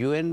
UN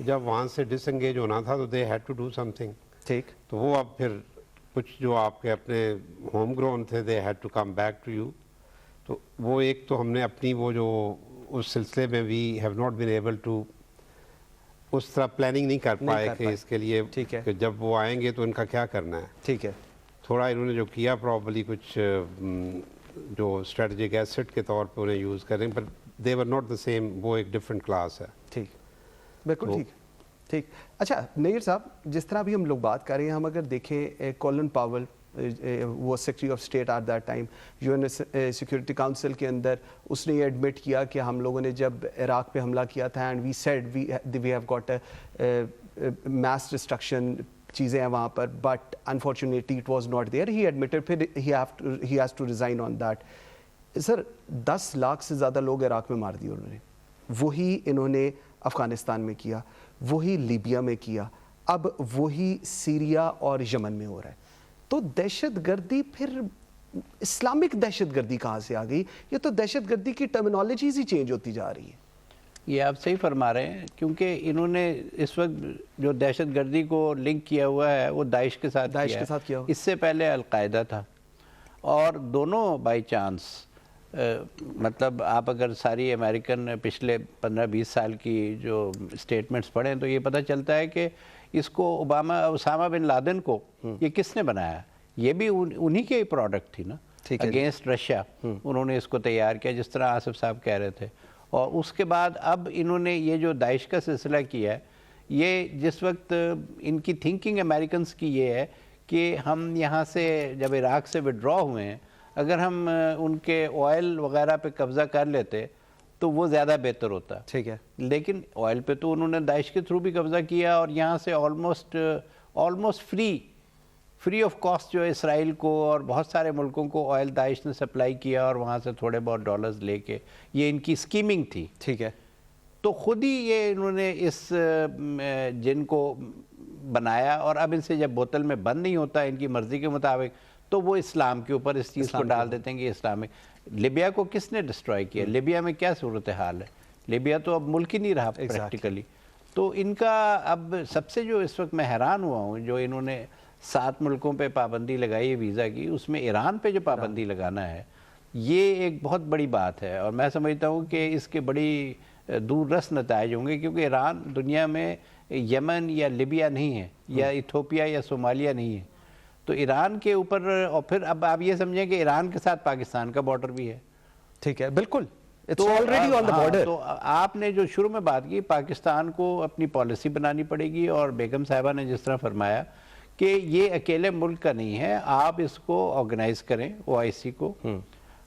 جب وہاں سے ڈس انگیج ہونا تھا تو they had to do something. ٹھیک. تو وہ اب پھر کچھ جو آپ کے اپنے ہوم گرون تھے they had to come back to you. تو وہ ایک تو ہم نے اپنی وہ جو اس سلسلے میں we have not been able to اس طرح پلاننگ نہیں کر پائے کہ اس کے لیے کہ جب وہ آئیں گے تو ان کا کیا کرنا ہے. ٹھیک ہے. تھوڑا انہوں نے جو کیا پرابلی کچھ جو اسٹریٹجک ایسٹ کے طور پہ انہیں یوز کریں پر دے ور ناٹ دا سیم. وہ ایک ڈفرینٹ کلاس ہے. ٹھیک, بالکل ٹھیک ٹھیک. اچھا نیئر صاحب, جس طرح بھی ہم لوگ بات کر رہے ہیں, ہم اگر دیکھیں کولن پاول وہ secretary of state at that time U N security council کے اندر, اس نے یہ ایڈمٹ کیا کہ ہم لوگوں نے جب عراق پہ حملہ کیا تھا and we said we have got mass destruction چیزیں ہیں وہاں پر, but unfortunately it was not there. He admitted, پھر he has to resign on that. Sir 10 lakh سے زیادہ لوگ عراق میں مار دیے انہوں نے. وہی انہوں نے افغانستان میں کیا, وہی لیبیا میں کیا, اب وہی سیریا اور یمن میں ہو رہا ہے. تو دہشت گردی پھر اسلامک دہشت گردی کہاں سے آ گئی؟ یہ تو دہشت گردی کی ٹرمینالوجیز ہی چینج ہوتی جا رہی ہے. یہ آپ صحیح فرما رہے ہیں, کیونکہ انہوں نے اس وقت جو دہشت گردی کو لنک کیا ہوا ہے وہ داعش کے ساتھ کیا ہے. اس سے پہلے القاعدہ تھا, اور دونوں بائی چانس مطلب آپ اگر ساری امریکن پچھلے 15-20 سال کی جو اسٹیٹمنٹس پڑھیں تو یہ پتہ چلتا ہے کہ اس کو اسامہ بن لادن کو یہ کس نے بنایا؟ یہ بھی انہی کے پروڈکٹ تھی نا, اگینسٹ رشیا انہوں نے اس کو تیار کیا, جس طرح آصف صاحب کہہ رہے تھے. اور اس کے بعد اب انہوں نے یہ جو داعش کا سلسلہ کیا ہے, یہ جس وقت ان کی تھنکنگ امریکنز کی یہ ہے کہ ہم یہاں سے جب عراق سے وڈرا ہوئے ہیں, اگر ہم ان کے آئل وغیرہ پہ قبضہ کر لیتے تو وہ زیادہ بہتر ہوتا. ٹھیک ہے. لیکن آئل پہ تو انہوں نے داعش کے تھرو بھی قبضہ کیا, اور یہاں سے آلموسٹ فری آف کاسٹ جو اسرائیل کو اور بہت سارے ملکوں کو آئل داعش نے سپلائی کیا, اور وہاں سے تھوڑے بہت ڈالرز لے کے, یہ ان کی اسکیمنگ تھی. ٹھیک ہے. تو خود ہی یہ انہوں نے اس جن کو بنایا, اور اب ان سے جب بوتل میں بند نہیں ہوتا ان کی مرضی کے مطابق, تو وہ اسلام کے اوپر اس چیز کو ڈال دیتے ہیں کہ اسلامک. لیبیا کو کس نے ڈسٹرائے کیا؟ لیبیا میں کیا صورتحال ہے؟ لیبیا تو اب ملک ہی نہیں رہا پریکٹیکلی. تو ان کا اب سب سے جو اس وقت میں حیران ہوا ہوں, جو انہوں نے 7 ملکوں پہ پابندی لگائی ہے ویزا کی, اس میں ایران پہ جو پابندی لگانا ہے یہ ایک بہت بڑی بات ہے, اور میں سمجھتا ہوں کہ اس کے بڑی دور رس نتائج ہوں گے, کیونکہ ایران دنیا میں یمن یا لیبیا نہیں ہے, یا ایتھوپیا یا صومالیہ نہیں ہے. تو ایران کے اوپر, اور پھر اب آپ یہ سمجھیں کہ ایران کے ساتھ پاکستان کا بارڈر بھی ہے. ٹھیک ہے, بالکل. تو آپ نے جو شروع میں بات کی, پاکستان کو اپنی پالیسی بنانی پڑے گی, اور بیگم صاحبہ نے جس طرح فرمایا کہ یہ اکیلے ملک کا نہیں ہے, آپ اس کو آرگنائز کریں, OIC کو,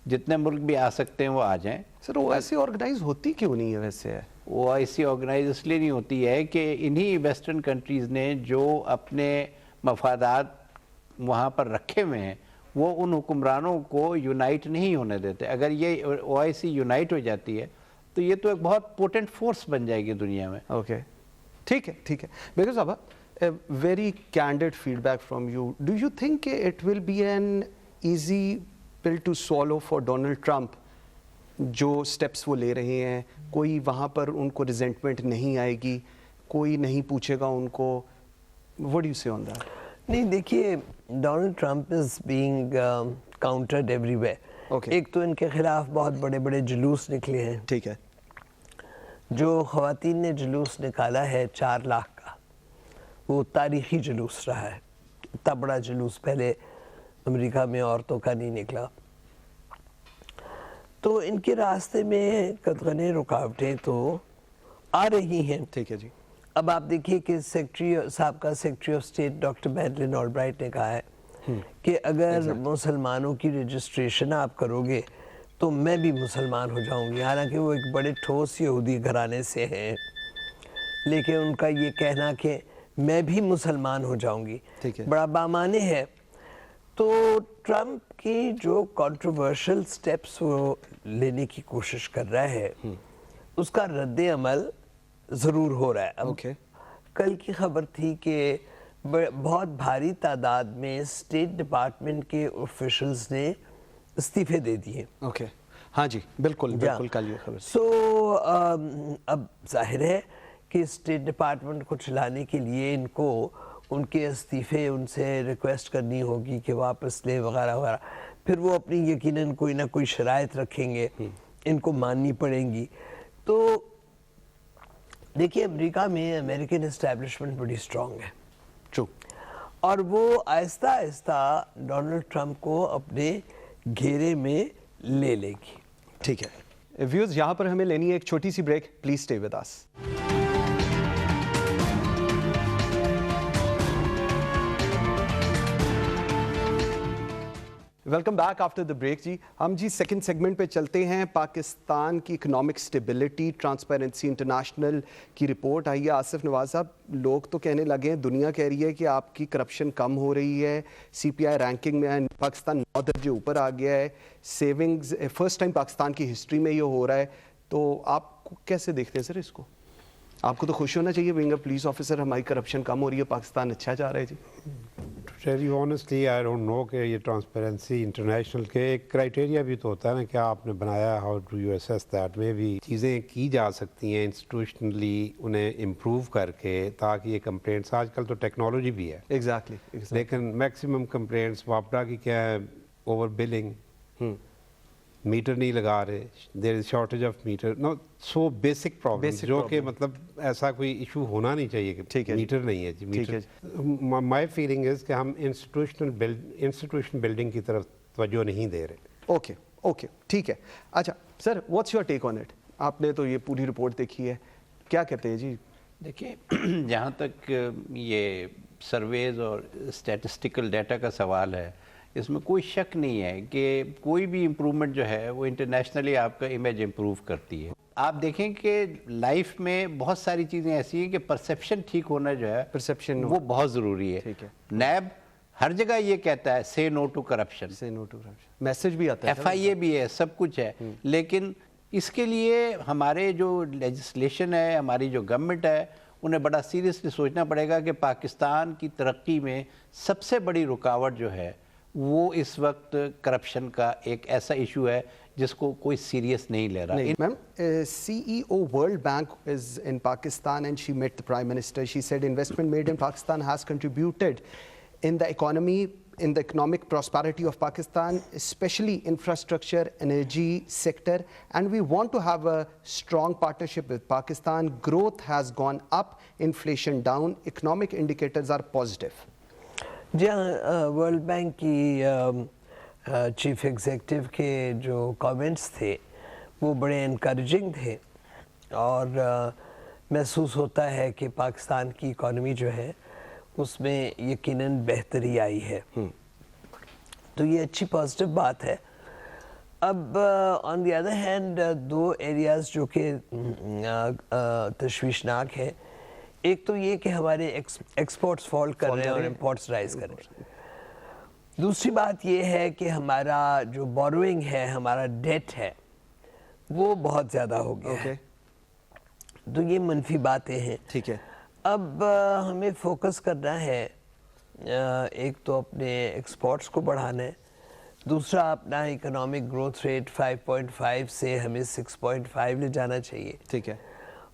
جتنے ملک بھی آ سکتے ہیں وہ آ جائیں. سر OIC آرگنائز ہوتی کیوں نہیں ہے ویسے؟ OIC آرگنائز اس لیے نہیں ہوتی ہے کہ انہی ویسٹرن کنٹریز نے جو اپنے مفادات وہاں پر رکھے ہوئے ہیں وہ ان حکمرانوں کو یونائٹ نہیں ہونے دیتے. اگر یہ OIC یونائٹ ہو جاتی ہے تو یہ تو ایک بہت پوٹنٹ فورس بن جائے گی دنیا میں. اوکے, ٹھیک ہے ٹھیک ہے. بیگم صاحبہ, a very candid feedback from you. Do you think it will be an easy pill to swallow for Donald Trump? جو سٹیپس وہ لے رہے ہیں, کوئی وہاں پر ان کو ریزنٹمنٹ نہیں آئے گی, کوئی نہیں پوچھے گا ان کو. What do you say on that? نہیں دیکھیے, Donald Trump is being countered every way. ایک تو ان کے خلاف بہت بڑے بڑے جلوس نکلے ہیں. ٹھیک ہے. جو خواتین نے جلوس نکالا ہے 4 لاکھ کا, وہ تاریخی جلوس رہا ہے. اتنا بڑا جلوس پہلے امریکہ میں عورتوں کا نہیں نکلا. تو ان کے راستے میں قدغنیں رکاوٹیں تو آ رہی ہیں. ٹھیک ہے جی. اب آپ دیکھیے کہ سابقہ سیکرٹری آف اسٹیٹ ڈاکٹر میڈلن آلبرائٹ نے کہا ہے کہ اگر مسلمانوں کی رجسٹریشن آپ کرو گے تو میں بھی مسلمان ہو جاؤں گی. حالانکہ وہ ایک بڑے ٹھوس یہودی گھرانے سے ہیں, لیکن ان کا یہ کہنا کہ میں بھی مسلمان ہو جاؤں گی بڑا بامعنی ہے. تو ٹرمپ کی جو کنٹروورشل سٹیپس وہ لینے کی کوشش کر رہا ہے, اس کا رد عمل ضرور ہو رہا ہے. اب کل کی خبر تھی کہ بہت بھاری تعداد میں اسٹیٹ ڈپارٹمنٹ کے آفیشلز نے استعفے دے دیے. اوکے, ہاں جی بالکل بالکل, کل یہ خبر. سو اب ظاہر ہے کہ اسٹیٹ ڈپارٹمنٹ کو چلانے کے لیے ان کو ان کے استعفے ان سے ریکویسٹ کرنی ہوگی کہ واپس لیں وغیرہ وغیرہ. پھر وہ اپنی یقیناً کوئی نہ کوئی شرائط رکھیں گے, ان کو ماننی پڑیں گی. تو دیکھیے امریکہ میں امریکن اسٹیبلشمنٹ بڑی اسٹرانگ ہے, ٹرو, اور وہ آہستہ آہستہ ڈونلڈ ٹرمپ کو اپنے گھیرے میں لے لے گی. ٹھیک ہے ویوز, یہاں پر ہمیں لینی ہے ایک چھوٹی سی break. Please stay with us. Welcome back after the break. ہم سیکنڈ سیگمنٹ پہ چلتے ہیں. پاکستان کی اکنامک اسٹیبلٹی, ٹرانسپیرنسی انٹرنیشنل کی رپورٹ آئی ہے. آصف نواز صاحب, لوگ تو کہنے لگے ہیں, دنیا کہہ رہی ہے کہ آپ کی کرپشن کم ہو رہی ہے, سی پی آئی رینکنگ میں پاکستان 9 درجے اوپر آ گیا ہے, سیونگز فرسٹ ٹائم پاکستان کی ہسٹری میں یہ ہو رہا ہے. تو آپ کیسے دیکھتے ہیں سر اس کو؟ آپ کو تو خوش ہونا چاہیے بینگ اے پولیس آفیسر, ہماری کرپشن کم ہو رہی ہے, پاکستان اچھا جا رہا ہے. جی tell you honestly I don't know کہ یہ ٹرانسپیرنسی انٹرنیشنل کے ایک کرائٹیریا بھی تو ہوتا ہے نا, کیا آپ نے بنایا, how do you assess that. میں بھی چیزیں کی جا سکتی ہیں انسٹیٹیوشنلی انہیں امپروو کر کے, تاکہ یہ کمپلینٹس, آج کل تو ٹیکنالوجی بھی ہے ایگزیکٹلی, لیکن میکسیمم کمپلینٹس واپڈا کی کیا ہے, اوور بلنگ, میٹر نہیں لگا رہے, there is shortage of meter, no so basic problem جو کہ مطلب ایسا کوئی ایشو ہونا نہیں چاہیے کہ میٹر نہیں ہے. جی میٹر, مائی فیلنگ از کہ ہم انسٹیٹیوشن بلڈنگ کی طرف توجہ نہیں دے رہے. اوکے اوکے ٹھیک ہے. اچھا sir, what's your take on it? آپ نے تو یہ پوری رپورٹ دیکھی ہے, کیا کہتے ہیں جی؟ دیکھیں, جہاں تک یہ سرویز اور اسٹیٹسٹیکل ڈیٹا کا سوال ہے, اس میں کوئی شک نہیں ہے کہ کوئی بھی امپرومنٹ جو ہے وہ انٹرنیشنلی آپ کا امیج امپروو کرتی ہے. آپ دیکھیں کہ لائف میں بہت ساری چیزیں ایسی ہیں کہ پرسیپشن ٹھیک ہونا جو ہے, پرسیپشن وہ بہت ضروری ہے. نیب ہر جگہ یہ کہتا ہے سے نو ٹو کرپشن, سے نو ٹو کرپشن, میسج بھی آتا ہے, ایف آئی اے بھی ہے, سب کچھ ہے. لیکن اس کے لیے ہمارے جو لیجسلیشن ہے, ہماری جو گورنمنٹ ہے, انہیں بڑا سیریسلی سوچنا پڑے گا کہ پاکستان کی ترقی میں سب سے بڑی رکاوٹ جو ہے وہ اس وقت کرپشن کا ایک ایسا ایشو ہے جس کو کوئی سیریس نہیں لے رہا. Ma'am, C E O World Bank is in Pakistan and she met the prime minister. She said investment made in Pakistan has contributed in the economic prosperity of Pakistan, especially infrastructure, energy sector, and we want to have a strong partnership with Pakistan. Growth has gone up, inflation down, economic indicators are positive. جی ہاں, world bank کی chief executive کے جو comments تھے وہ بڑے encouraging تھے, اور محسوس ہوتا ہے کہ پاکستان کی اکانومی جو ہے اس میں یقیناً بہتری آئی ہے. تو یہ اچھی پازیٹیو بات ہے. اب آن دی ادر ہینڈ 2 ایریاز جو کہ تشویشناک ہے, ایک تو یہ کہ ہمارے ایکسپورٹس فال کر رہے ہیں اور امپورٹس رائز کر رہے ہیں. دوسری بات یہ ہے کہ ہمارا جو بوروئنگ ہے, ہمارا ڈیٹ ہے, وہ بہت زیادہ ہو گیا ہے. تو یہ منفی باتیں ہیں. ٹھیک ہے, اب ہمیں فوکس کرنا ہے, ایک تو اپنے ایکسپورٹس کو بڑھانا ہے, دوسرا اپنا اکنامک گروتھ ریٹ 5.5 سے ہمیں 6.5 لے جانا چاہیے. ٹھیک ہے,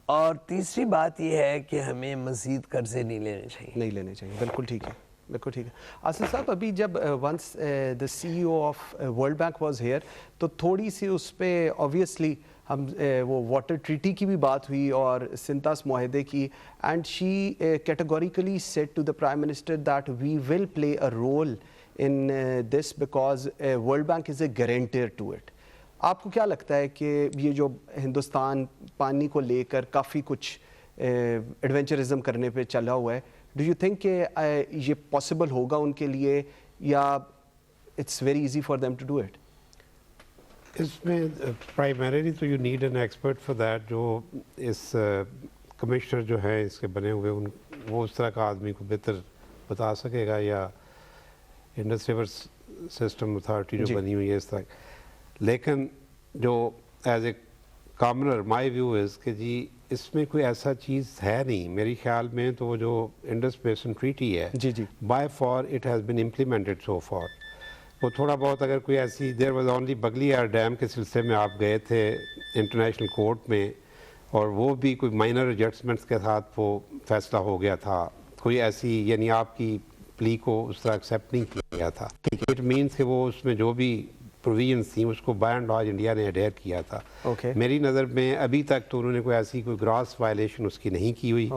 اور تیسری بات یہ ہے کہ ہمیں مزید قرضے نہیں لینے چاہیے. نہیں لینے چاہیے. بالکل ٹھیک ہے, بالکل ٹھیک ہے. آصف صاحب, ابھی جب once the C E O of World Bank was here تو تھوڑی سی اس پہ آبویسلی ہم وہ واٹر ٹریٹی کی بھی بات ہوئی اور سنتاس معاہدے کی, and she categorically said to the prime minister that we will play a role in this because World Bank is a guarantor to it. آپ کو کیا لگتا ہے کہ یہ جو ہندوستان پانی کو لے کر کافی کچھ ایڈونچرزم کرنے پہ چلا ہوا ہے, ڈو یو تھنک کہ یہ پاسبل ہوگا ان کے لیے, یا it's very easy for them to do it? اس میں پرائمریلی تو you need an expert for that, جو اس کمشنر جو ہیں اس کے بنے ہوئے, وہ اس طرح کا آدمی کو بہتر بتا سکے گا, یا انڈس ریور سسٹم اتھارٹی جو بنی ہوئی ہے اس طرح. لیکن جو as a Commoner my view is کہ جی اس میں کوئی ایسا چیز ہے نہیں میری خیال میں. تو وہ جو انڈس بیسن ٹریٹی ہے, جی جی, by far it has been implemented so far. وہ تھوڑا بہت اگر کوئی ایسی, there was only Baglihar dam کے سلسلے میں آپ گئے تھے انٹرنیشنل کورٹ میں, اور وہ بھی کوئی مائنر ایڈجسٹمنٹس کے ساتھ وہ فیصلہ ہو گیا تھا, کوئی ایسی یعنی آپ کی پلی کو اس طرح ایکسیپٹ نہیں کیا گیا تھا. اٹ مینس کہ وہ اس میں جو بھی پروویژنس تھیں اس کو بائی اینڈ لارج انڈیا نے اڈیر کیا تھا. میری نظر میں ابھی تک تو انہوں نے کوئی ایسی کوئی گراس وائلیشن اس کی نہیں کی ہوئی.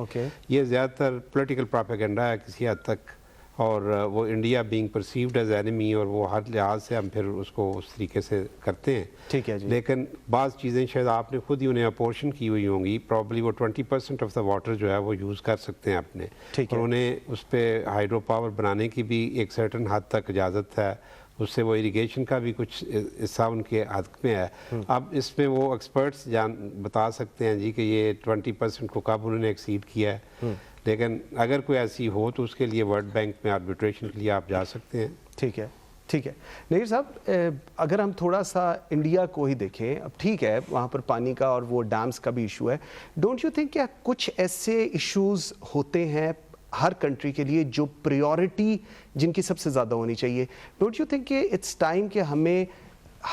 یہ زیادہ تر پولیٹیکل پراپیگنڈا ہے کسی حد تک, اور وہ India being perceived as enemy, اور وہ ہر لحاظ سے ہم پھر اس کو اس طریقے سے کرتے ہیں. ٹھیک ہے جی. لیکن بعض چیزیں شاید آپ نے خود ہی انہیں اپورشن کی ہوئی ہوں گی, پرابلی وہ 20% آف دا واٹر جو ہے وہ یوز کر سکتے ہیں اپنے, اور انہیں اس پہ ہائیڈرو پاور بنانے کی بھی ایک سرٹن حد تک اجازت ہے. اس سے وہ اریگیشن کا بھی کچھ حصہ ان کے حد میں ہے. اب اس میں وہ ایکسپرٹس بتا سکتے ہیں جی کہ یہ 20% کو کب انہوں نے ایکسیڈ کیا ہے, لیکن اگر کوئی ایسی ہو تو اس کے لیے ورلڈ بینک میں آربیٹریشن کے لیے آپ جا سکتے ہیں. ٹھیک ہے, ٹھیک ہے. نیر صاحب, اگر ہم تھوڑا سا انڈیا کو ہی دیکھیں, اب ٹھیک ہے وہاں پر پانی کا اور وہ ڈیمز کا بھی ایشو ہے, ڈونٹ یو تھنک کیا کچھ ایسے ایشوز ہوتے ہیں ہر کنٹری کے لیے جو پریورٹی جن کی سب سے زیادہ ہونی چاہیے؟ ڈونٹ یو تھنک کہ اٹس ٹائم کہ ہمیں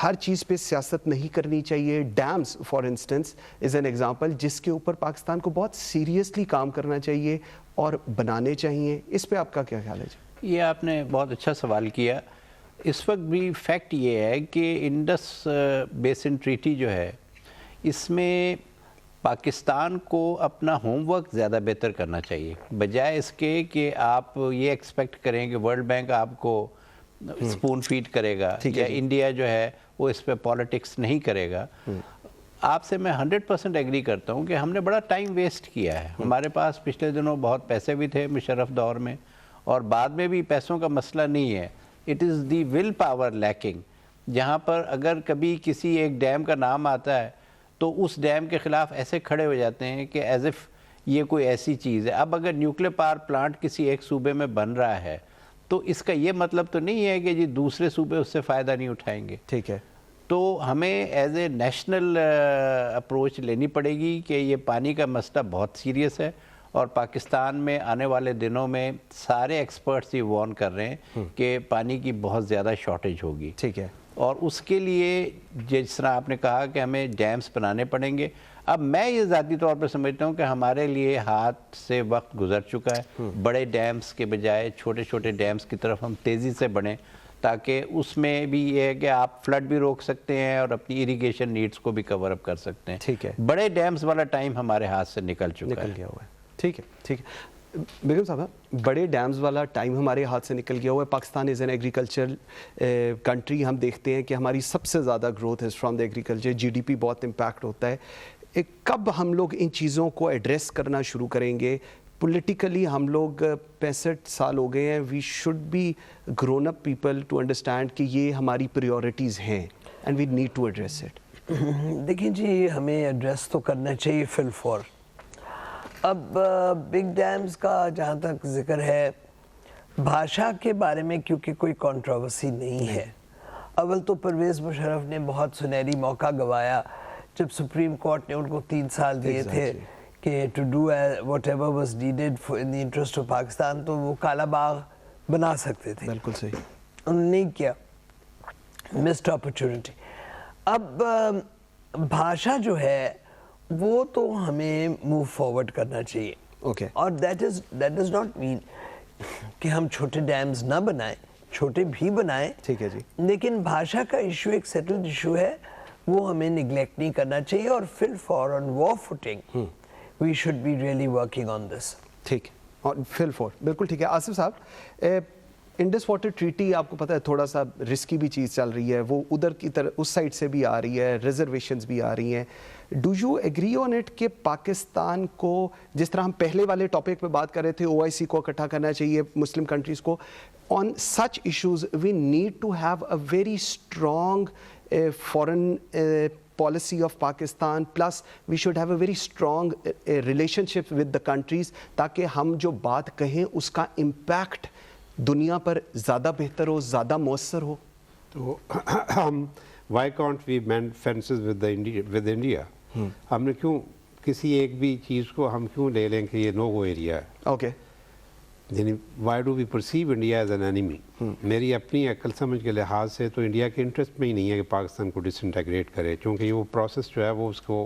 ہر چیز پہ سیاست نہیں کرنی چاہیے؟ Dams for instance is an example جس کے اوپر پاکستان کو بہت سیریسلی کام کرنا چاہیے اور بنانے چاہیے. اس پہ آپ کا کیا خیال ہے جی؟ یہ آپ نے بہت اچھا سوال کیا. اس وقت بھی فیکٹ یہ ہے کہ انڈس بیسن ٹریٹی جو ہے اس میں پاکستان کو اپنا ہوم ورک زیادہ بہتر کرنا چاہیے, بجائے اس کے کہ آپ یہ ایکسپیکٹ کریں کہ ورلڈ بینک آپ کو سپون فیڈ کرے گا یا انڈیا جو ہے وہ اس پہ پالیٹکس نہیں کرے گا. آپ سے میں 100% ایگری کرتا ہوں کہ ہم نے بڑا ٹائم ویسٹ کیا ہے. ہمارے پاس پچھلے دنوں بہت پیسے بھی تھے مشرف دور میں, اور بعد میں بھی پیسوں کا مسئلہ نہیں ہے. It is the will power lacking, جہاں پر اگر کبھی کسی ایک ڈیم کا نام آتا ہے تو اس ڈیم کے خلاف ایسے کھڑے ہو جاتے ہیں کہ ایز اف یہ کوئی ایسی چیز ہے. اب اگر نیوکلیر پاور پلانٹ کسی ایک صوبے میں بن رہا ہے تو اس کا یہ مطلب تو نہیں ہے کہ جی دوسرے صوبے اس سے فائدہ نہیں اٹھائیں گے. ٹھیک ہے, تو ہمیں ایز اے نیشنل اپروچ لینی پڑے گی کہ یہ پانی کا مسئلہ بہت سیریس ہے, اور پاکستان میں آنے والے دنوں میں سارے ایکسپرٹس یہ وارن کر رہے ہیں کہ پانی کی بہت زیادہ شارٹیج ہوگی. ٹھیک ہے, اور اس کے لیے جس طرح آپ نے کہا کہ ہمیں ڈیمز بنانے پڑیں گے. اب میں یہ ذاتی طور پر سمجھتا ہوں کہ ہمارے لیے ہاتھ سے وقت گزر چکا ہے. بڑے ڈیمز کے بجائے چھوٹے چھوٹے ڈیمز کی طرف ہم تیزی سے بڑھیں, تاکہ اس میں بھی یہ ہے کہ آپ فلڈ بھی روک سکتے ہیں اور اپنی اریگیشن نیڈز کو بھی کور اپ کر سکتے ہیں. ٹھیک ہے, بڑے ڈیمز والا ٹائم ہمارے ہاتھ سے نکل چکا ہے. گیا ہوا ہے. ٹھیک ہے, ٹھیک ہے. بیگم صاحبہ, بڑے ڈیمز والا ٹائم ہمارے ہاتھ سے نکل گیا ہوا ہے. Pakistan is an agriculture country. ہم دیکھتے ہیں کہ ہماری سب سے زیادہ گروتھ ہے from the agriculture. G D P بہت امپیکٹ ہوتا ہے. کب ہم لوگ ان چیزوں کو ایڈریس کرنا شروع کریں گے؟ پولیٹیکلی ہم لوگ 65 سال ہو گئے ہیں. We should be grown up people to understand کہ یہ ہماری پریورٹیز ہیں and we need to address it. دیکھیں جی, ہمیں ایڈریس تو کرنا چاہیے فی الفور. اب بگ ڈیمز کا جہاں تک ذکر ہے, بھاشا کے بارے میں کیونکہ کوئی کنٹروورسی نہیں ہے. اول تو پرویز مشرف نے بہت سنہری موقع گوایا جب سپریم کورٹ نے ان کو 3 سال دیے تھے کہ to do whatever was needed in the interest of Pakistan, تو وہ کالا باغ بنا سکتے تھے. بالکل صحیح, انہوں نے نہیں کیا, مسڈ اپرچونٹی. اب بھاشا جو ہے وہ تو ہمیں موو فارورڈ کرنا چاہیے. اوکے, اور دیٹ ڈز ناٹ مین کہ ہم چھوٹے ڈیمز نہ بنائیں, چھوٹے بھی بنائیں. ٹھیک ہے جی, لیکن بھاشا کا ایشو ایک سیٹلڈ ایشو ہے, وہ ہمیں نگلیکٹ نہیں کرنا چاہیے. اور full for on war footing we should be really working on this. ٹھیک, اور فل فور بالکل ٹھیک ہے. آصف صاحب, انڈس واٹر ٹریٹی آپ کو پتہ ہے تھوڑا سا رسکی بھی چیز چل رہی ہے, وہ ادھر کی طرف اس سائڈ سے بھی آ رہی ہے, ریزرویشنز بھی آ رہی ہیں. Do you agree on it کہ پاکستان کو, جس طرح ہم پہلے والے ٹاپک پہ بات کر رہے تھے OIC کو اکٹھا کرنا چاہیے مسلم کنٹریز کو, on such issues we need to have a very strong foreign policy of Pakistan, plus we should have a very strong relationship with the countries, تاکہ ہم جو بات کہیں اس کا امپیکٹ دنیا پر زیادہ بہتر ہو, زیادہ مؤثر ہو. تو why can't we mend fences with India? ہم نے کیوں کسی ایک بھی چیز کو ہم کیوں لے لیں کہ یہ نو گو ایریا ہے؟ اوکے, یعنی why do we perceive India as an enemy? میری اپنی عقل سمجھ کے لحاظ سے تو انڈیا کے انٹرسٹ میں ہی نہیں ہے کہ پاکستان کو ڈس انٹیگریٹ کرے, کیونکہ وہ پروسیس جو ہے وہ اس کو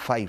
5।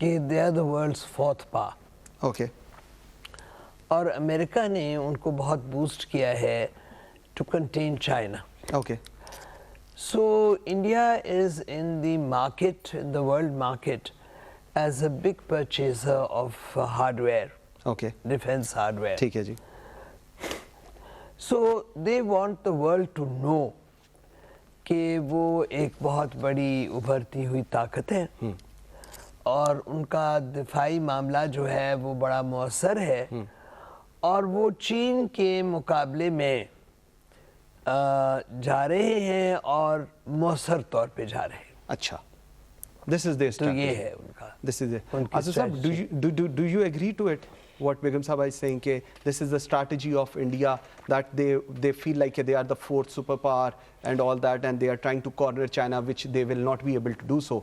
کہ they are the world's fourth power. Okay. اور امریکہ نے ان کو بہت بوسٹ کیا ہے to contain China. Okay. So India is in the market, in the world market, as a big purchaser of hardware, Okay. defense hardware. ٹھیک ہے جی. So they want the world to know کہ وہ ایک بہت بڑی ابھرتی ہوئی طاقت ہے اور ان کا دفاعی معاملہ جو ہے وہ بڑا مؤثر ہے اور وہ چین کے مقابلے میں جا رہے ہیں اور مؤثر طور پہ جا رہے ہیں. اچھا. This is their تو strategy. یہ ہے ان کا. This is it. ان کی Asad sahab, do you agree to it? What Begum Sahaba is saying, کہ this is the strategy of India, that they feel like they are the fourth superpower and all that, and they are trying to corner China, which they will not be able to do so.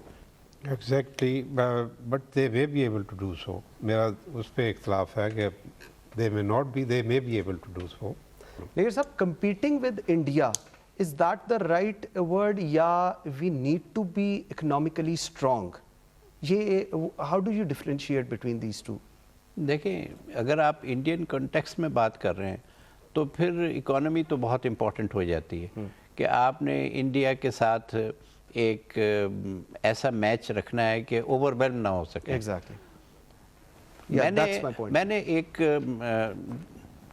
Exactly, but they may be able to do so. میرا اس پہ اختلاف ہے کہ they may not be, they may be able to do so. لیکن صاحب, competing with India, is that the right word, یا we need to be economically strong? یہ how do you differentiate between these two? دیکھیں, اگر آپ Indian context میں بات کر رہے ہیں تو پھر اکانومی تو بہت امپورٹنٹ ہو جاتی ہے کہ آپ نے انڈیا کے ساتھ ایک ایسا میچ رکھنا ہے کہ اوور ویلم نہ ہو سکے. Exactly. Yeah, that's my point. میں نے ایک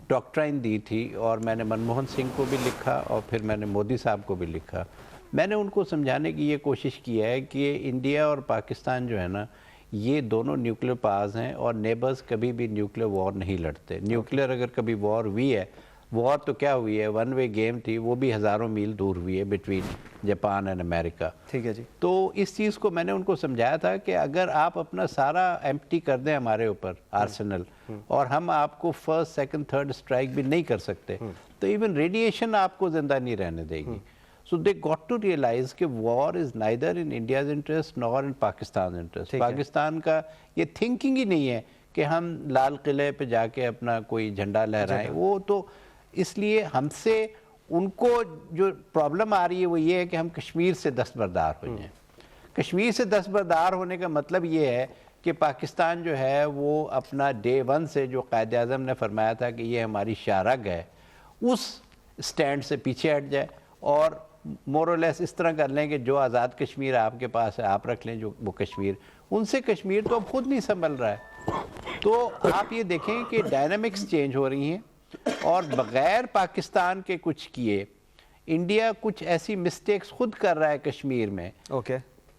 ڈاکٹرائن دی تھی اور میں نے منموہن سنگھ کو بھی لکھا اور پھر میں نے مودی صاحب کو بھی لکھا. میں نے ان کو سمجھانے کی یہ کوشش کی ہے کہ انڈیا اور پاکستان جو ہے نا, یہ دونوں نیوکلیر پاورز ہیں اور نیبرز کبھی بھی نیوکلیر وار نہیں لڑتے. نیوکلیر اگر کبھی وار ہوئی ہے, وار تو کیا ہوئی ہے, ون وے گیم تھی, وہ بھی ہزاروں میل دور ہوئی ہے بٹوین جاپان اینڈ امریکہ. ٹھیک ہے جی. تو اس چیز کو میں نے ان کو سمجھایا تھا کہ اگر آپ اپنا سارا ایمپٹی کر دیں ہمارے اوپر آرسنل, اور ہم آپ کو فرسٹ سیکنڈ تھرڈ اسٹرائک بھی نہیں کر سکتے, تو ایون ریڈیشن آپ کو زندہ نہیں رہنے دے گی. So they got to realize کہ war is neither in India's interest nor in Pakistan's interest. Pakistan کا یہ تھنکنگ ہی نہیں ہے کہ ہم لال قلعے پہ جا کے اپنا کوئی جھنڈا لہرائیں. وہ تو اس لیے ہم سے ان کو جو پرابلم آ رہی ہے وہ یہ ہے کہ ہم کشمیر سے دستبردار ہو جائیں. کشمیر سے دستبردار ہونے کا مطلب یہ ہے کہ پاکستان جو ہے وہ اپنا ڈے ون سے جو قائد اعظم نے فرمایا تھا کہ یہ ہماری شاہراہ ہے, اس سٹینڈ سے پیچھے ہٹ جائے اور مور اور لیس اس طرح کر لیں کہ جو آزاد کشمیر آپ کے پاس ہے آپ رکھ لیں, جو وہ کشمیر, ان سے کشمیر تو اب خود نہیں سنبھل رہا ہے. تو آپ یہ دیکھیں کہ ڈائنامکس چینج ہو رہی ہیں اور بغیر پاکستان کے کچھ کیے انڈیا کچھ ایسی مسٹیکس خود کر رہا ہے کشمیر میں,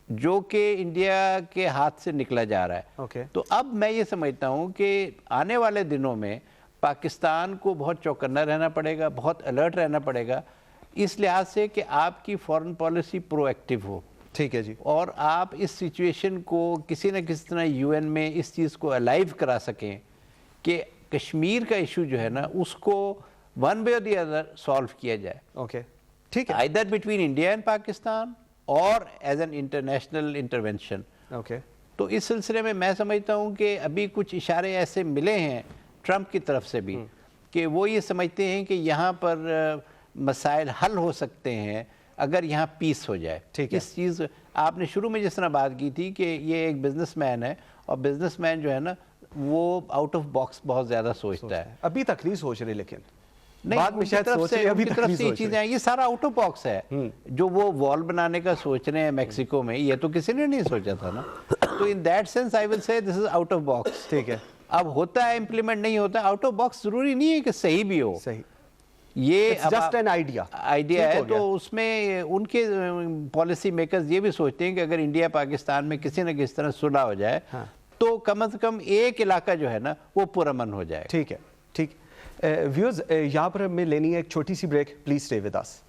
جو کہ انڈیا کے ہاتھ سے نکلا جا رہا ہے. تو اب میں یہ سمجھتا ہوں کہ آنے والے دنوں میں پاکستان کو بہت چوکنا رہنا پڑے گا, بہت الرٹ رہنا پڑے گا, اس لحاظ سے کہ آپ کی فورن پالیسی پرو ایکٹیو ہو. ٹھیک ہے جی. اور آپ اس سچویشن کو کسی نہ کسی طرح یو این میں اس چیز کو الائیو کرا سکیں کہ کشمیر کا ایشو جو ہے نا اس کو ون وے اور دی ادر سالو کیا جائے. اوکے, ٹھیک ہے. Either between India and Pakistan اور as an international intervention. Okay. تو اس سلسلے میں میں سمجھتا ہوں کہ ابھی کچھ اشارے ایسے ملے ہیں ٹرمپ کی طرف سے بھی کہ وہ یہ سمجھتے ہیں کہ یہاں پر مسائل حل ہو سکتے ہیں اگر یہاں پیس ہو جائے. اس چیز آپ نے شروع میں جس طرح بات کی تھی کہ یہ ایک بزنس مین ہے اور بزنس مین جو ہے نا وہ آؤٹ آف باکس بہت زیادہ سوچتا ہے. ابھی تک نہیں سوچ رہے, لیکن بعد میں شاید سوچ رہے ہیں. ابھی طرف سے یہ چیزیں ہیں, یہ سارا آؤٹ آف باکس ہے. جو وہ وال بنانے کا سوچ رہے ہیں میکسیکو میں, یہ تو کسی نے نہیں سوچا تھا نا. تو ان دیٹ سینس آئی ول سے دس از آؤٹ آف باکس. ٹھیک ہے. اب ہوتا ہے امپلیمنٹ نہیں ہوتا. آؤٹ آف باکس ضروری نہیں ہے کہ صحیح بھی ہو, صحیح, یہ جسٹ این آئیڈیا ہے. تو اس میں ان کے پالیسی میکرز یہ بھی سوچتے ہیں کہ اگر انڈیا پاکستان میں کسی نہ کسی طرح صلح ہو جائے تو کم از کم ایک علاقہ جو ہے نا وہ پرامن ہو جائے. ٹھیک ہے, ٹھیک. ویوز, یہاں پر ہمیں لینی ہے ایک چھوٹی سی break. Please stay with us.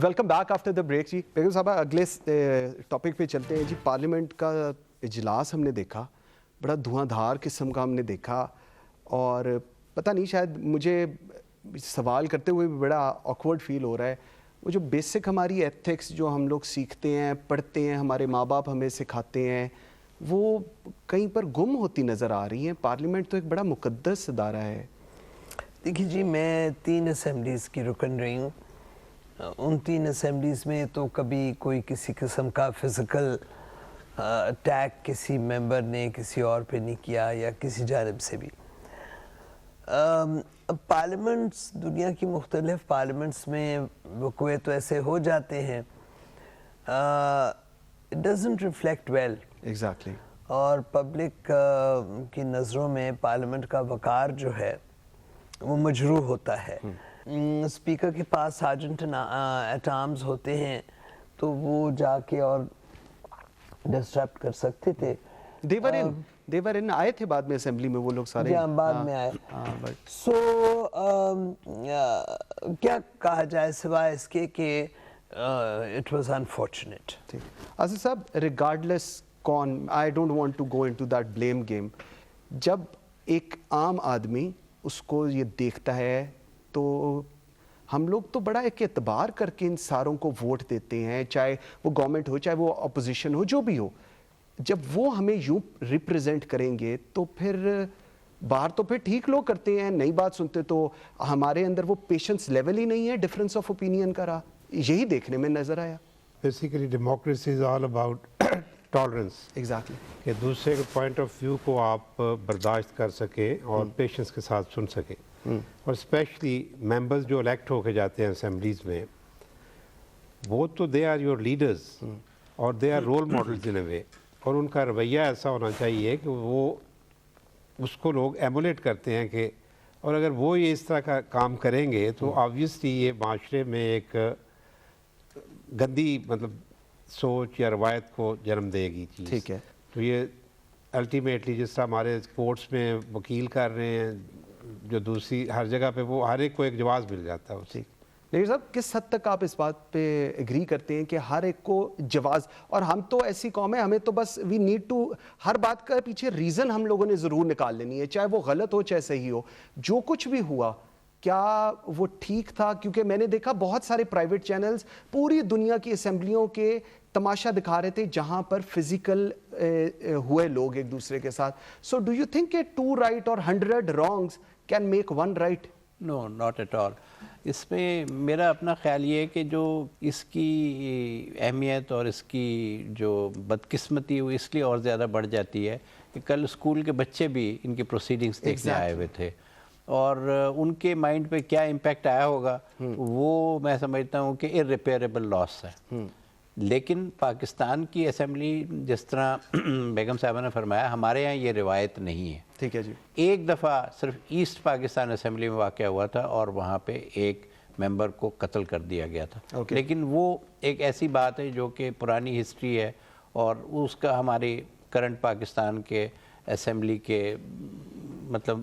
Welcome back after the break. جی بیگم صاحبہ, اگلے ٹاپک پہ چلتے ہیں. جی پارلیمنٹ کا اجلاس ہم نے دیکھا, بڑا دھواں دھار قسم کا ہم نے دیکھا, اور پتہ نہیں شاید مجھے سوال کرتے ہوئے بھی بڑا آکورڈ فیل ہو رہا ہے. وہ جو بیسک ہماری ایتھکس جو ہم لوگ سیکھتے ہیں, پڑھتے ہیں, ہمارے ماں باپ ہمیں سکھاتے ہیں, وہ کہیں پر گم ہوتی نظر آ رہی ہیں. پارلیمنٹ تو ایک بڑا مقدس ادارہ ہے. دیکھیے جی، میں 3 اسمبلیز کی رکن رہی ہوں. ان 3 اسمبلیز میں تو کبھی کوئی کسی قسم کا فزیکل اٹیک کسی ممبر نے کسی اور پہ نہیں کیا یا کسی جانب سے بھی. پارلیمنٹس، دنیا کی مختلف پارلیمنٹس میں وقوع تو ایسے ہو جاتے ہیں. It doesn't reflect well. Exactly. اور پبلک کی نظروں میں پارلیمنٹ کا وقار جو ہے وہ مجروح ہوتا ہے. اسپیکر کے پاس سارجنٹ ایٹ آرمز ہوتے ہیں تو وہ جا کے اور ڈسٹرپٹ کر سکتے تھے. دیور ان آئے تھے بعد میں اسمبلی میں وہ لوگ سارے. جہاں بعد میں آئے. سو کیا کہا جائے سوائے اس کے کہ it was unfortunate. Asif sahab, regardless کون, I don't want to go into that blame game. جب ایک عام آدمی اس کو یہ دیکھتا ہے تو ہم لوگ تو بڑا ایک اعتبار کر کے ان ساروں کو ووٹ دیتے ہیں, چاہے وہ گورنمنٹ ہو چاہے وہ اپوزیشن ہو, جو بھی ہو. جب وہ ہمیں یوں ریپریزنٹ کریں گے تو پھر باہر تو پھر ٹھیک لوگ کرتے ہیں, نئی بات سنتے تو ہمارے اندر وہ پیشنس لیول ہی نہیں ہے ڈفرینس آف اوپینین کا رہا. یہی دیکھنے میں نظر آیا. Basically democracy is all about tolerance. Exactly, کہ دوسرے کے پوائنٹ آف ویو کو آپ برداشت کر سکیں اور پیشنس کے ساتھ سن سکیں. اور اسپیشلی ممبرز جو الیکٹ ہو کے جاتے ہیں اسمبلیز میں, وہ تو دے آر یور لیڈرز اور دے آر رول ماڈلز ان اے وے. اور ان کا رویہ ایسا ہونا چاہیے کہ وہ اس کو لوگ ایمولیٹ کرتے ہیں کہ, اور اگر وہ یہ اس طرح کا کام کریں گے تو آبویسلی یہ معاشرے میں ایک گندی مطلب سوچ یا روایت کو جنم دے گی چیز. ٹھیک ہے. تو یہ الٹیمیٹلی جس طرح ہمارے کورٹس میں وکیل کر رہے ہیں جو دوسری ہر جگہ پہ, وہ ہر ایک کو ایک جواز مل جاتا ہے. ٹھیک. لیکن صاحب, کس حد تک آپ اس بات پہ ایگری کرتے ہیں کہ ہر ایک کو جواز, اور ہم تو ایسی قوم ہے ہمیں تو بس وی نیڈ ٹو, ہر بات کا پیچھے ریزن ہم لوگوں نے ضرور نکال لینی ہے, چاہے وہ غلط ہو چاہے صحیح ہو. جو کچھ بھی ہوا کیا وہ ٹھیک تھا؟ کیونکہ میں نے دیکھا بہت سارے پرائیویٹ چینلز پوری دنیا کی اسمبلیوں کے تماشا دکھا رہے تھے جہاں پر فزیکل ہوئے لوگ ایک دوسرے کے ساتھ. سو ڈو یو تھنک کہ 2 رائٹ اور 100 wrongs can make 1 right? No, not at all. اس میں میرا اپنا خیال یہ ہے کہ جو اس کی اہمیت اور اس کی جو بدقسمتی وہ اس لیے اور زیادہ بڑھ جاتی ہے کہ کل اسکول کے بچے بھی ان کی پروسیڈنگز دیکھنے آئے ہوئے تھے, اور ان کے مائنڈ پہ کیا امپیکٹ آیا ہوگا وہ میں سمجھتا ہوں کہ irreparable لاس ہے. لیکن پاکستان کی اسمبلی جس طرح بیگم صاحبہ نے فرمایا, ہمارے ہاں یہ روایت نہیں ہے. ٹھیک ہے جی. ایک دفعہ صرف ایسٹ پاکستان اسمبلی میں واقع ہوا تھا اور وہاں پہ ایک ممبر کو قتل کر دیا گیا تھا. لیکن وہ ایک ایسی بات ہے جو کہ پرانی ہسٹری ہے اور اس کا ہماری کرنٹ پاکستان کے اسمبلی کے مطلب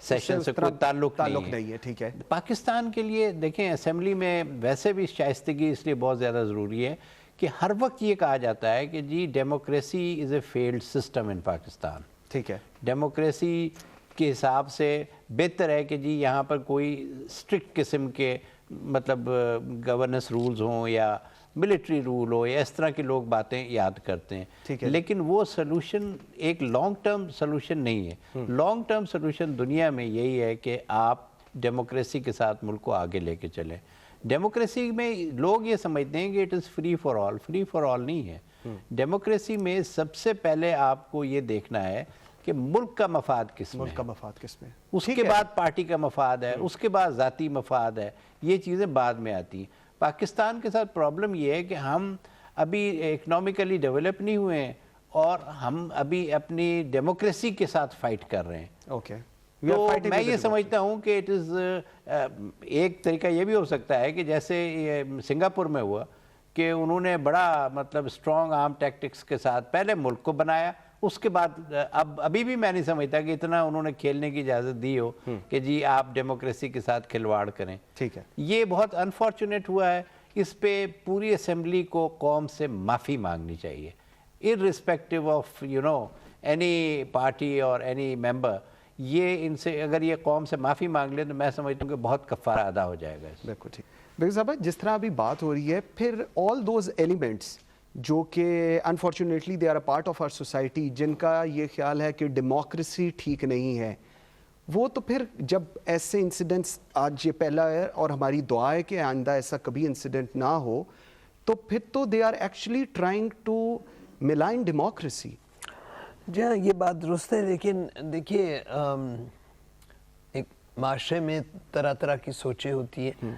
سیشن سے کوئی تعلق نہیں ہے. ٹھیک ہے. پاکستان کے لیے دیکھیں اسمبلی میں ویسے بھی شائستگی اس لیے بہت زیادہ ضروری ہے کہ ہر وقت یہ کہا جاتا ہے کہ جی democracy is a field system in Pakistan. ٹھیک ہے. ڈیموکریسی کے حساب سے بہتر ہے کہ جی یہاں پر کوئی اسٹرکٹ قسم کے مطلب گورننس رولز ہوں یا ملٹری رول ہو یا اس طرح کے لوگ باتیں یاد کرتے ہیں. لیکن وہ سلوشن ایک لانگ ٹرم سلوشن نہیں ہے. لانگ ٹرم سلوشن دنیا میں یہی ہے کہ آپ ڈیموکریسی کے ساتھ ملک کو آگے لے کے چلیں. ڈیموکریسی میں لوگ یہ سمجھتے ہیں کہ it is free for all. Free for all نہیں ہے. ڈیموکریسی میں سب سے پہلے آپ کو یہ دیکھنا ہے کہ ملک کا مفاد کس میں ہے, ملک کا مفاد کس میں, اس کے بعد پارٹی کا مفاد ہے, اس کے بعد ذاتی مفاد ہے. یہ چیزیں بعد میں آتی ہیں. پاکستان کے ساتھ پرابلم یہ ہے کہ ہم ابھی اکنامکلی ڈیولپ نہیں ہوئے ہیں اور ہم ابھی اپنی ڈیموکریسی کے ساتھ فائٹ کر رہے ہیں. اوکے. تو میں یہ سمجھتا ہوں کہ اٹ از ایک طریقہ یہ بھی ہو سکتا ہے کہ جیسے سنگاپور میں ہوا کہ انہوں نے بڑا مطلب اسٹرانگ آرم ٹیکٹکس کے ساتھ پہلے ملک کو بنایا, اس کے بعد ابھی بھی میں نہیں سمجھتا کہ اتنا انہوں نے کھیلنے کی اجازت دی ہو کہ جی آپ ڈیموکریسی کے ساتھ کھلواڑ کریں. ٹھیک ہے. یہ بہت انفارچونیٹ ہوا ہے. اس پہ پوری اسمبلی کو قوم سے معافی مانگنی چاہیے irrespective آف اینی پارٹی اور اینی ممبر. یہ ان سے اگر یہ قوم سے معافی مانگ لیں تو میں سمجھتا ہوں کہ بہت کفارہ ادا ہو جائے گا. بالکل ٹھیک. بیگم صاحبہ, جس طرح ابھی بات ہو رہی ہے, پھر آل دوز ایلیمنٹس جو کہ unfortunately they are a part of our society, جن کا یہ خیال ہے کہ ڈیموکریسی ٹھیک نہیں ہے, وہ تو پھر جب ایسے انسیڈنٹس, آج یہ پہلا ہے اور ہماری دعا ہے کہ آئندہ ایسا کبھی انسیڈنٹ نہ ہو, تو پھر تو they are actually trying to malign democracy. جی ہاں, یہ بات درست ہے, لیکن دیکھیے ایک معاشرے میں طرح طرح کی سوچیں ہوتی ہیں.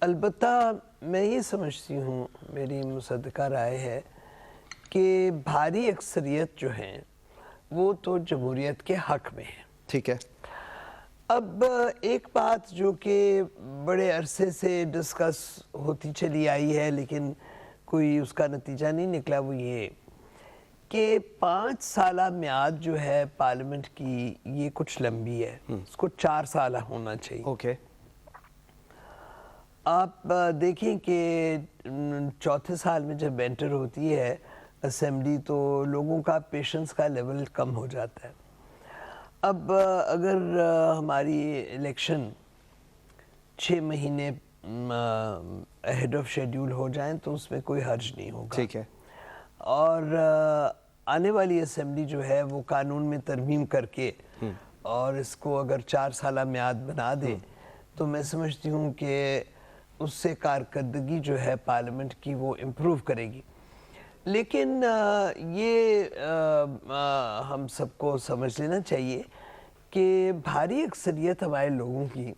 البتہ میں یہ سمجھتی ہوں, میری مصدقہ رائے ہے کہ بھاری اکثریت جو ہیں وہ تو جمہوریت کے حق میں ہے. ٹھیک ہے. اب ایک بات جو کہ بڑے عرصے سے ڈسکس ہوتی چلی آئی ہے لیکن کوئی اس کا نتیجہ نہیں نکلا, وہ یہ کہ 5 سالہ میعاد جو ہے پارلیمنٹ کی یہ کچھ لمبی ہے, اس کو 4 سالہ ہونا چاہیے. اوکے. آپ دیکھیں کہ 4تھے سال میں جب انٹر ہوتی ہے اسمبلی تو لوگوں کا پیشنس کا لیول کم ہو جاتا ہے. اب اگر ہماری الیکشن 6 مہینے اہیڈ آف شیڈیول ہو جائیں تو اس میں کوئی حرج نہیں ہوگا. ٹھیک ہے. اور آنے والی اسمبلی جو ہے وہ قانون میں ترمیم کر کے اور اس کو اگر 4 سالہ میعاد بنا دے تو میں سمجھتی ہوں کہ اس سے کارکردگی جو ہے پارلیمنٹ کی وہ امپروو کرے گی. لیکن یہ ہم سب کو سمجھ لینا چاہیے کہ بھاری اکثریت ہمارے لوگوں کی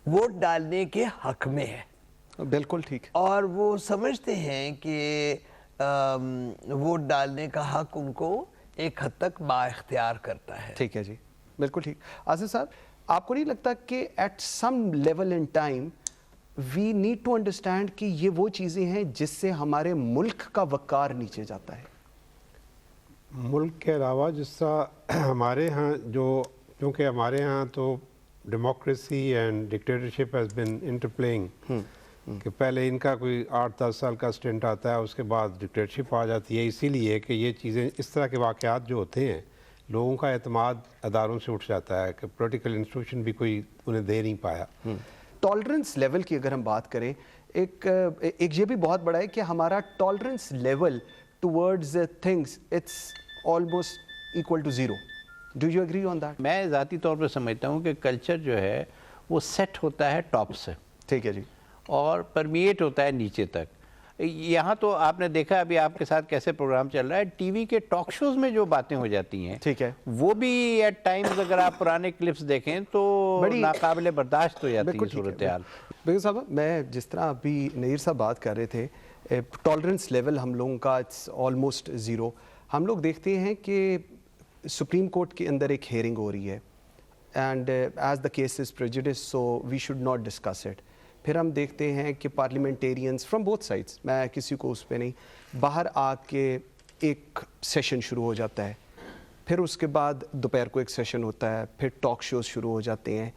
ووٹ ڈالنے کے حق میں ہے. بالکل ٹھیک. اور وہ سمجھتے ہیں کہ ووٹ ڈالنے کا حق ان کو ایک حد تک با اختیار کرتا ہے. ٹھیک ہے جی, بالکل ٹھیک. آصف صاحب, آپ کو نہیں لگتا کہ at some level in time we need to understand کہ یہ وہ چیزیں ہیں جس سے ہمارے ملک کا وقار نیچے جاتا ہے؟ ملک کے علاوہ جس طرح ہمارے ہاں کیونکہ ہمارے ہاں تو democracy and dictatorship has been interplaying, کہ پہلے ان کا کوئی 8-10 سال کا اسٹنٹ آتا ہے, اس کے بعد ڈکٹیٹرشپ آ جاتی ہے. اسی لیے کہ یہ چیزیں, اس طرح کے واقعات جو ہوتے ہیں, لوگوں کا اعتماد اداروں سے اٹھ جاتا ہے کہ پولیٹیکل انسٹیٹیوشن بھی کوئی انہیں دے نہیں پایا. ٹالرنس لیول کی اگر ہم بات کریں, ایک یہ بھی بہت بڑا ہے کہ ہمارا tolerance level towards things it's almost equal to zero. Do you agree on that? میں ذاتی طور پہ سمجھتا ہوں کہ کلچر جو ہے وہ سیٹ ہوتا ہے ٹاپ سے. ٹھیک ہے جی. اور پرمیٹ ہوتا ہے نیچے تک. یہاں تو آپ نے دیکھا ابھی آپ کے ساتھ کیسے پروگرام چل رہا ہے, ٹی وی کے ٹاک شوز میں جو باتیں ہو جاتی ہیں, ٹھیک ہے, وہ بھی ایٹ ٹائمز اگر آپ پرانے کلپس دیکھیں تو ناقابل برداشت ہو جاتی ہے صورتحال. بیگم صاحب, میں جس طرح ابھی نیر صاحب بات کر رہے تھے, ٹالرنس لیول ہم لوگوں کا اٹس آلموسٹ زیرو. ہم لوگ دیکھتے ہیں کہ سپریم کورٹ کے اندر ایک ہیئرنگ ہو رہی ہے and as the case is prejudice so we should not discuss it. پھر ہم دیکھتے ہیں کہ پارلیمنٹیرینز فرام بوتھ سائڈس, میں کسی کو اس پہ نہیں, باہر آ کے ایک سیشن شروع ہو جاتا ہے, پھر اس کے بعد دوپہر کو ایک سیشن ہوتا ہے, پھر ٹاک شوز شروع ہو جاتے ہیں.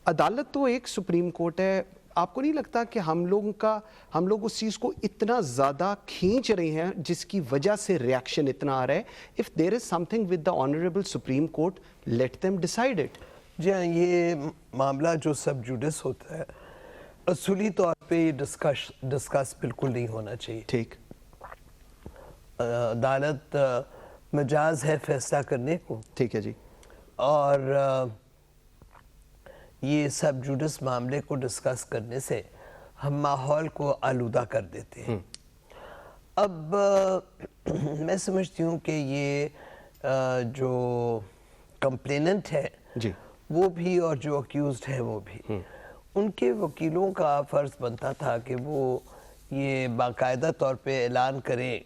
عدالت تو ایک سپریم کورٹ ہے. آپ کو نہیں لگتا کہ ہم لوگ اس چیز کو اتنا زیادہ کھینچ رہے ہیں جس کی وجہ سے ریاکشن اتنا آ رہا ہے؟ If there is something with the honourable supreme court, let them decide it. جی ہاں, یہ معاملہ جو سب جوڈس ہوتا ہے اصولی طور پہ ڈسکس بالکل نہیں ہونا چاہیے. ٹھیک. عدالت مجاز ہے فیصلہ کرنے کو. ٹھیک ہے جی. اور یہ سب جوڈس معاملے کو ڈسکس کرنے سے ہم ماحول کو آلودہ کر دیتے ہیں. اب میں سمجھتی ہوں کہ یہ جو کمپلیننٹ ہے جی وہ بھی اور جو اکیوزڈ ہے وہ بھی, ان کے وکیلوں کا فرض بنتا تھا کہ وہ یہ باقاعدہ طور پہ اعلان کریں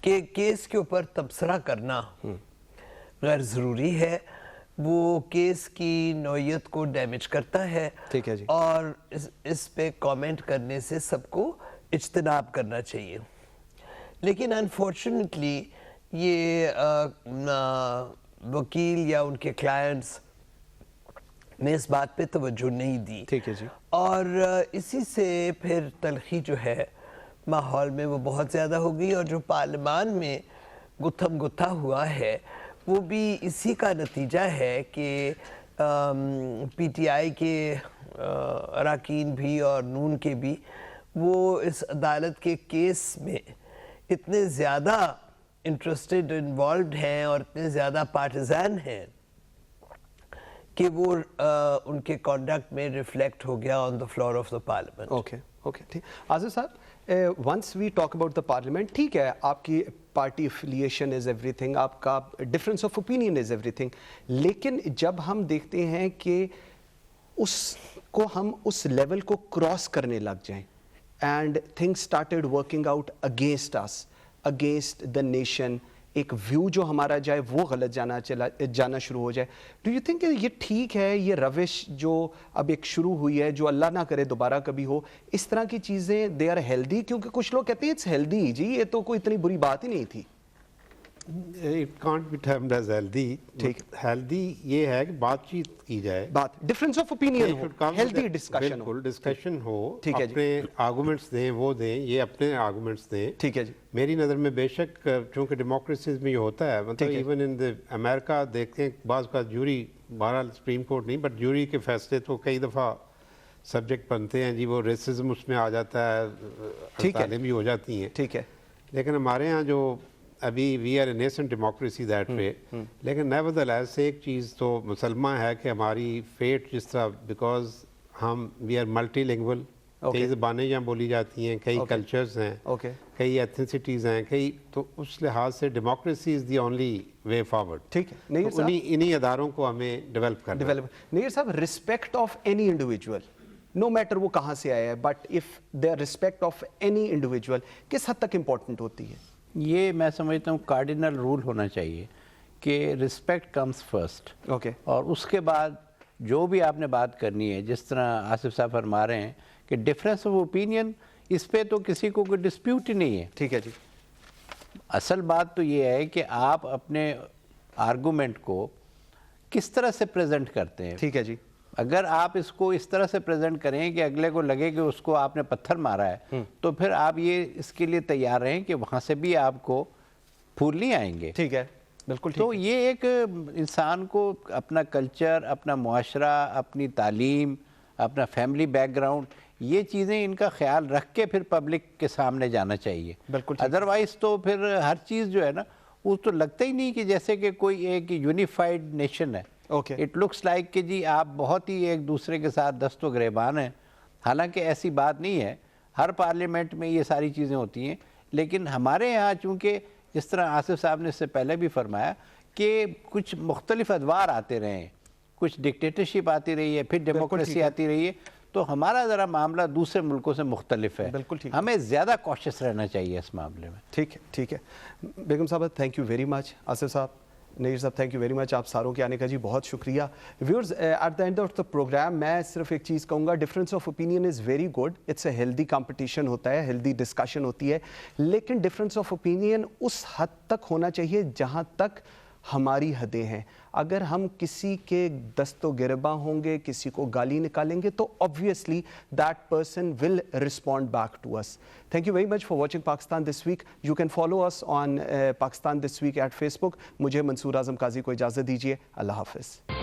کہ کیس کے اوپر تبصرہ کرنا غیر ضروری ہے, وہ کیس کی نوعیت کو ڈیمیج کرتا ہے. ٹھیک ہے جی. اور اس پہ کامنٹ کرنے سے سب کو اجتناب کرنا چاہیے. لیکن انفارچونیٹلی یہ وکیل یا ان کے کلائنٹس نے اس بات پہ توجہ نہیں دی. ٹھیک ہے جی. اور اسی سے پھر تلخی جو ہے ماحول میں وہ بہت زیادہ ہو گئی, اور جو پارلیمان میں گتھم گتھا ہوا ہے وہ بھی اسی کا نتیجہ ہے کہ پی ٹی آئی کے اراکین بھی اور نون کے بھی وہ اس عدالت کے کیس میں اتنے زیادہ انٹرسٹڈ انوالوڈ ہیں اور اتنے زیادہ پارٹیزان ہیں کہ وہ ان کے کانڈکٹ میں ریفلیکٹ ہو گیا on the floor of the parliament. Okay okay ٹھیک. آصف صاحب once we talk about the parliament, ٹھیک ہے آپ کی party affiliation is everything, آپ کا difference of opinion is everything, لیکن جب ہم دیکھتے ہیں کہ اس کو ہم اس لیول کو کراس کرنے لگ جائیں and things started working out against us, against the nation, ایک ویو جو ہمارا جائے وہ غلط جانا شروع ہو جائے، ڈو یو تھنک کہ یہ ٹھیک ہے یہ روش جو اب ایک شروع ہوئی ہے، جو اللہ نہ کرے دوبارہ کبھی ہو، اس طرح کی چیزیں دے آر ہیلدی؟ کیونکہ کچھ لوگ کہتے ہیں اٹس ہیلدی، جی یہ تو کوئی اتنی بری بات ہی نہیں تھی. It can't be termed as healthy. Healthy یہ ہے کہ بات چیت کی جائے، بات ڈفرینس آف اوپینین ہو، ہیلدی ڈسکشن ہو، بالکل ڈسکشن ہو، ٹھیک ہے اپنے آرگومنٹس دیں، وہ دیں، یہ اپنے آرگومنٹس دیں. ٹھیک ہے جی. میری نظر میں بے شک چونکہ ڈیموکریسیز میں یہ ہوتا ہے، مطلب ایون ان امریکہ دیکھتے ہیں بعض کا جوری، بہرحال سپریم کورٹ نہیں بٹ جوری کے فیصلے تو کئی دفعہ سبجیکٹ بنتے ہیں جی، وہ ریسزم اس میں آ جاتا ہے، ہڑتالیں بھی ہو جاتی ہیں. ٹھیک ہے. لیکن ہمارے ہاں جو ابھی we are a nascent democracy that way, لیکن نیورتھلیس ایک چیز تو مسلمہ ہے کہ ہماری فیٹ جس طرح، بیکاز ہم وی آر ملٹی لینگول، کئی زبانیں یہاں بولی جاتی ہیں، کئی کلچرز ہیں، کئی ایتھنسٹیز ہیں، کئی، تو اس لحاظ سے democracy is the only way forward. ٹھیک ہے. انہی اداروں کو ہمیں ڈیولپ کرنا. نیئر صاحب، respect of any individual, no matter وہ کہاں سے آیا ہے، but if there respect of any individual کس حد تک امپورٹنٹ ہوتی ہے؟ یہ میں سمجھتا ہوں کارڈینل رول ہونا چاہیے کہ رسپیکٹ کمز فرسٹ. اوکے. اور اس کے بعد جو بھی آپ نے بات کرنی ہے، جس طرح آصف صاحب فرما رہے ہیں کہ ڈفرینس آف اوپینین، اس پہ تو کسی کو کوئی ڈسپیوٹ ہی نہیں ہے. ٹھیک ہے جی. اصل بات تو یہ ہے کہ آپ اپنے آرگومنٹ کو کس طرح سے پریزنٹ کرتے ہیں. ٹھیک ہے جی. اگر آپ اس کو اس طرح سے پریزنٹ کریں کہ اگلے کو لگے کہ اس کو آپ نے پتھر مارا ہے، تو پھر آپ یہ اس کے لیے تیار رہیں کہ وہاں سے بھی آپ کو پھول نہیں آئیں گے. ٹھیک ہے، بالکل. تو یہ ایک انسان کو اپنا کلچر، اپنا معاشرہ، اپنی تعلیم، اپنا فیملی بیک گراؤنڈ، یہ چیزیں ان کا خیال رکھ کے پھر پبلک کے سامنے جانا چاہیے. بالکل. ادروائز تو پھر ہر چیز جو ہے نا، وہ تو لگتا ہی نہیں کہ جیسے کہ کوئی ایک یونیفائڈ نیشن ہے. اٹ لکس لائک کہ جی آپ بہت ہی ایک دوسرے کے ساتھ دست و گریبان ہیں. حالانکہ ایسی بات نہیں ہے، ہر پارلیمنٹ میں یہ ساری چیزیں ہوتی ہیں. لیکن ہمارے یہاں چونکہ جس طرح آصف صاحب نے اس سے پہلے بھی فرمایا کہ کچھ مختلف ادوار آتے رہے ہیں، کچھ ڈکٹیٹرشپ آتی رہی ہے، پھر ڈیموکریسی آتی رہی ہے، تو ہمارا ذرا معاملہ دوسرے ملکوں سے مختلف ہے. ہمیں زیادہ کوشش رہنا چاہیے اس معاملے میں. ٹھیک ہے. ٹھیک ہے. بیگم صاحب thank you very much. Asif صاحب، نیر صاحب تھینک یو ویری مچ، آپ ساروں کے آنے کا جی بہت شکریہ. Viewers, at the end of the programme میں صرف ایک چیز کہوں گا، difference of opinion is very good, it's a healthy competition ہوتا ہے، ہیلدی ڈسکشن ہوتی ہے، لیکن ڈفرینس آف اوپینین اس حد تک ہونا چاہیے جہاں تک ہماری حدیں ہیں. اگر ہم کسی کے دست و گرباں ہوں گے، کسی کو گالی نکالیں گے، تو obviously that person will respond back to us. Thank you very much for watching Pakistan This Week. You can follow us on Pakistan This Week at Facebook. مجھے منصور اعظم قاضی کو اجازت دیجیے. اللہ حافظ.